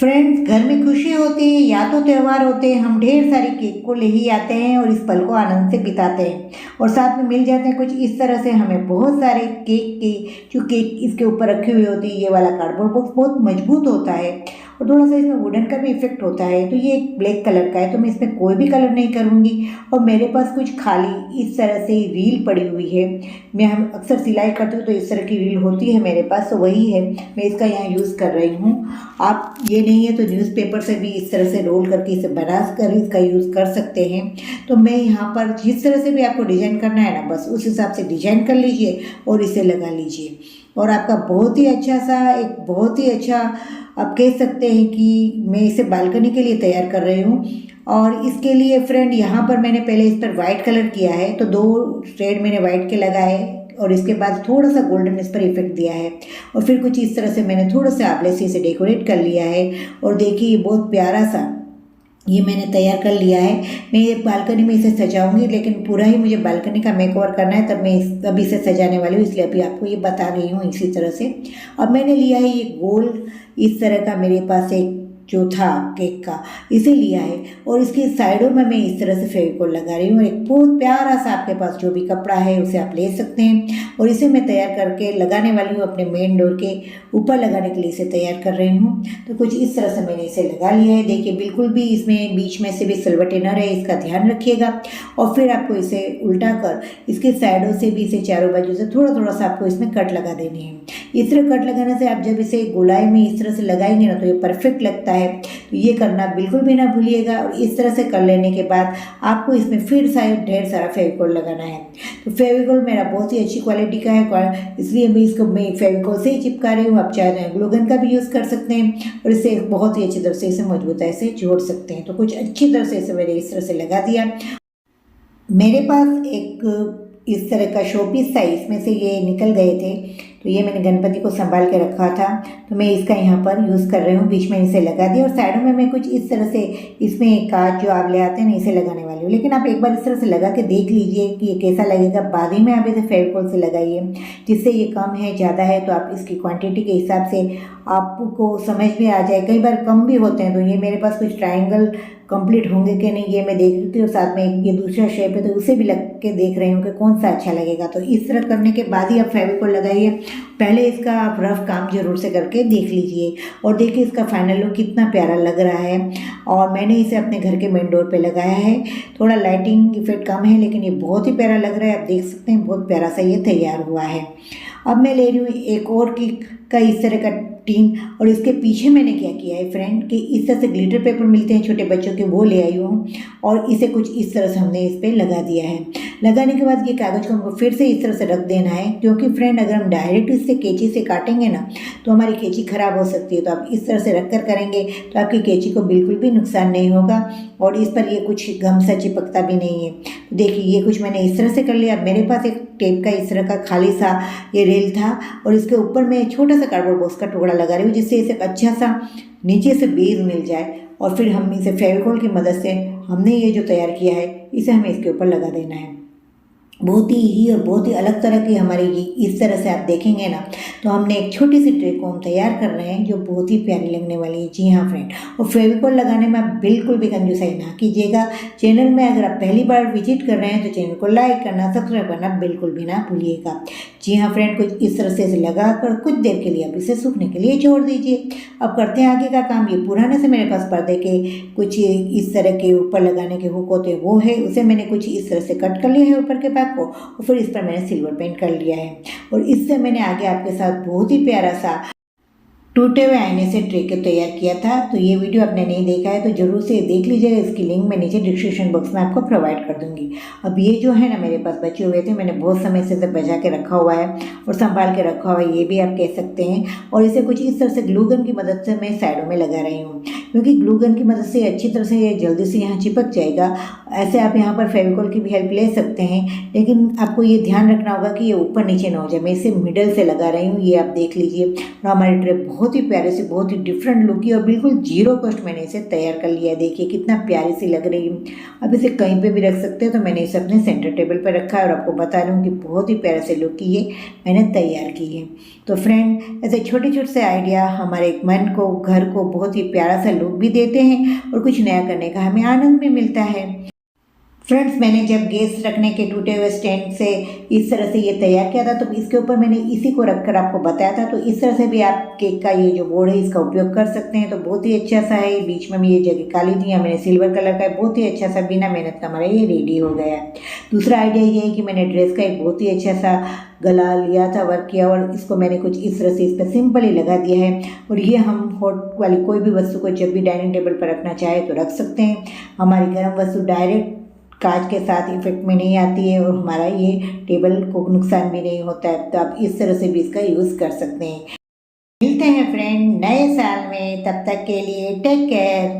Friends, घर में खुशी होती है या तो त्यौहार होते हैं, हम ढेर सारी केक को ले ही आते हैं और इस पल को आनंद से बिताते हैं और साथ में मिल जाते हैं कुछ इस तरह से। हमें बहुत सारे केक के जो केक इसके ऊपर रखी हुई होती है, ये वाला कार्डबोर्ड बॉक्स बहुत मजबूत होता है और थोड़ा सा इसमें वुडन का भी इफेक्ट होता है। तो ये एक ब्लैक कलर का है, तो मैं इसमें कोई भी कलर नहीं करूँगी और मेरे पास कुछ खाली इस तरह से रील पड़ी हुई है। मैं हम अक्सर सिलाई करती हूँ तो इस तरह की रील होती है मेरे पास, तो वही है मैं इसका यहाँ यूज़ कर रही हूँ। आप ये नहीं है तो न्यूज़पेपर से भी इस तरह से रोल करके इसे बना कर इसका यूज़ कर सकते हैं। तो मैं यहाँ पर जिस तरह से भी आपको डिजाइन करना है ना, बस उस हिसाब से डिजाइन कर लीजिए और इसे लगा लीजिए और आपका बहुत ही अच्छा सा एक बहुत ही अच्छा आप कह सकते हैं कि मैं इसे बालकनी के लिए तैयार कर रही हूँ। और इसके लिए फ्रेंड यहाँ पर मैंने पहले इस पर वाइट कलर किया है, तो 2 शेड मैंने वाइट के लगाए और इसके बाद थोड़ा सा गोल्डन इस पर इफेक्ट दिया है और फिर कुछ इस तरह से मैंने थोड़ा सा आंवले से इसे डेकोरेट कर लिया है। और देखिए ये बहुत प्यारा सा ये मैंने तैयार कर लिया है। मैं बालकनी में इसे सजाऊंगी, लेकिन पूरा ही मुझे बालकनी का मेकओवर करना है, तब मैं अभी इसे सजाने वाली हूँ, इसलिए अभी आपको ये बता रही हूँ इसी तरह से। अब मैंने लिया है ये गोल इस तरह का, मेरे पास एक जो था केक का इसे लिया है और इसकी साइडों में मैं इस तरह से फेविकोल लगा रही हूँ और एक बहुत प्यारा सा आपके पास जो भी कपड़ा है उसे आप ले सकते हैं और इसे मैं तैयार करके लगाने वाली हूँ अपने मेन डोर के ऊपर लगाने के लिए इसे तैयार कर रही हूँ। तो कुछ इस तरह से मैंने इसे लगा लिया है। देखिए बिल्कुल भी इसमें बीच में से भी सिलवटें न रहे, इसका ध्यान रखिएगा। और फिर आपको इसे उल्टा कर इसके साइडों से भी इसे चारों बाजू से थोड़ा थोड़ा सा आपको इसमें कट लगा देने हैं। इस तरह कट लगाने से आप जब इसे गोलाई में इस तरह से लगाएंगे ना तो ये परफेक्ट लगता है। तो ये करना बिल्कुल भी ना भूलिएगा। और इस तरह से कर लेने के बाद आपको इसमें फिर ढेर सारा फेविकोल लगाना है। तो फेविकोल मेरा बहुत ही अच्छी क्वालिटी का है, इसलिए मैं फेविकोल से ही चिपका रही हूँ। आप चाहे तो ग्लू गन का भी यूज़ कर सकते हैं और इसे बहुत ही अच्छी तरह से इसे मजबूताई से जोड़ सकते हैं। तो कुछ अच्छी तरह से इसे मैंने इस तरह से लगा दिया। मेरे पास एक इस तरह का शोपीस था, इसमें से ये निकल गए थे, तो ये मैंने गणपति को संभाल के रखा था, तो मैं इसका यहाँ पर यूज़ कर रही हूँ। बीच में इसे लगा दिया और साइडों में मैं कुछ इस तरह से इसमें कांच जो आंवले आते हैं ना, इसे लगाने वाली हूँ। लेकिन आप एक बार इस तरह से लगा के देख लीजिए कि ये कैसा लगेगा। बाद ही में आप इसे फेविकोल से लगाइए, जिससे ये कम है ज़्यादा है तो आप इसकी क्वांटिटी के हिसाब से आपको समझ में आ जाए। कई बार कम भी होते हैं, तो ये मेरे पास कुछ ट्रायंगल कंप्लीट होंगे कि नहीं ये मैं देख रही थी और साथ में ये दूसरा शेप है तो उसे भी लग के देख रही हूँ कि कौन सा अच्छा लगेगा। तो इस तरह करने के बाद ही आप फेविकोल लगाइए। पहले इसका आप रफ काम जरूर से करके देख लीजिए और देखिए इसका फाइनल लुक कितना प्यारा लग रहा है। और मैंने इसे अपने घर के मेन डोर पे लगाया है। थोड़ा लाइटिंग इफेक्ट कम है लेकिन ये बहुत ही प्यारा लग रहा है। आप देख सकते हैं बहुत प्यारा सा ये तैयार हुआ है। अब मैं ले रही हूँ एक और का इस तरह का टीन और इसके पीछे मैंने क्या किया है फ्रेंड कि इस तरह से ग्लिटर पेपर मिलते हैं छोटे बच्चों के, वो ले आई हूँ और इसे कुछ इस तरह से हमने इस पर लगा दिया है। लगाने के बाद ये कागज़ को हमको फिर से इस तरह से रख देना है, क्योंकि फ्रेंड अगर हम डायरेक्ट इससे कैंची से काटेंगे ना तो हमारी कैंची ख़राब हो सकती है। तो आप इस तरह से रख कर करेंगे तो आपकी कैंची को बिल्कुल भी नुकसान नहीं होगा और इस पर ये कुछ गम सा चिपकता भी नहीं है। तो देखिए ये कुछ मैंने इस तरह से कर लिया। मेरे पास एक टेप का इस तरह का खाली सा ये रेल था और इसके ऊपर मैं छोटा सा कार्डबोर्ड बॉक्स का टुकड़ा लगा रही हूँ, जिससे इसे अच्छा सा नीचे से बेस मिल जाए। और फिर हम इसे फेविकोल की मदद से हमने ये जो तैयार किया है इसे हमें इसके ऊपर लगा देना है। बहुत ही और बहुत ही अलग तरह की हमारी इस तरह से आप देखेंगे ना तो हमने एक छोटी सी ट्रे को हम तैयार कर रहे हैं जो बहुत ही प्यारी लगने वाली है। जी हाँ फ्रेंड, और फेविकोल लगाने में आप बिल्कुल भी कंजूसाई ना कीजिएगा। चैनल में अगर आप पहली बार विजिट कर रहे हैं तो चैनल को लाइक करना, सब्सक्राइब करना बिल्कुल भी ना भूलिएगा। जी हाँ फ्रेंड, कुछ इस तरह से इसे लगा कर कुछ देर के लिए आप इसे सूखने के लिए छोड़ दीजिए। अब करते हैं आगे का काम। ये पुराने से मेरे पास पर्दे के कुछ इस तरह के ऊपर लगाने के हुक होते वो है, उसे मैंने कुछ इस तरह से कट कर लिया है ऊपर के भाग को और फिर इस पर मैंने सिल्वर पेंट कर लिया है। और इससे मैंने आगे आपके साथ बहुत ही प्यारा सा टूटे हुए आईने से ट्रे को तैयार किया था। तो ये वीडियो आपने नहीं देखा है तो जरूर से देख लीजिएगा। इसकी लिंक मैं नीचे डिस्क्रिप्शन बॉक्स में आपको प्रोवाइड कर दूंगी। अब ये जो है ना मेरे पास बचे हुए थे, मैंने बहुत समय से इसे बचा के रखा हुआ है और संभाल के रखा हुआ है, ये भी आप कह सकते हैं। और इसे कुछ इस तरह से ग्लू गन की मदद से मैं साइडों में लगा रही हूँ। क्योंकि ग्लू गन की मदद से अच्छी तरह से ये जल्दी से यहाँ चिपक जाएगा। ऐसे आप यहाँ पर फेविकॉल की भी हेल्प ले सकते हैं, लेकिन आपको ये ध्यान रखना होगा कि ये ऊपर नीचे ना हो जाए। मैं इसे मिडल से लगा रही हूँ, ये आप देख लीजिए। और हमारी ट्रे बहुत ही प्यारे से, बहुत ही डिफरेंट लुक की और बिल्कुल जीरो कॉस्ट मैंने इसे तैयार कर लिया। देखिए कितना प्यारी सी लग रही है। अब इसे कहीं पे भी रख सकते हो, तो मैंने इसे अपने सेंटर टेबल पर रखा है और आपको बता रही हूँ कि बहुत ही प्यारे से लुक की ये मैंने तैयार की है। तो फ्रेंड, ऐसे छोटे छोटे से आइडिया हमारे मन को, घर को बहुत ही प्यारा सा लुक भी देते हैं और कुछ नया करने का हमें आनंद भी मिलता है। फ्रेंड्स, मैंने जब गैस रखने के टूटे हुए स्टैंड से इस तरह से ये तैयार किया था, तो इसके ऊपर मैंने इसी को रखकर आपको बताया था। तो इस तरह से भी आप केक का ये जो बोर्ड है इसका उपयोग कर सकते हैं। तो बहुत ही अच्छा सा है। बीच में ये जगह काली थी, मैंने सिल्वर कलर का, बहुत ही अच्छा सा, बिना मेहनत का हमारा ये रेडी हो गया। दूसरा आइडिया ये है कि मैंने ड्रेस का एक बहुत ही अच्छा सा गला लिया था, वर्क किया, और इसको मैंने कुछ इस तरह से इस पर सिंपल ही लगा दिया है। और ये हम हॉट वाली कोई भी वस्तु को जब भी डाइनिंग टेबल पर रखना चाहे तो रख सकते हैं। हमारी गर्म वस्तु डायरेक्ट कांच के साथ इफेक्ट में नहीं आती है और हमारा ये टेबल को नुकसान भी नहीं होता है। तो आप इस तरह से भी इसका यूज़ कर सकते हैं। मिलते हैं फ्रेंड नए साल में, तब तक के लिए टेक केयर।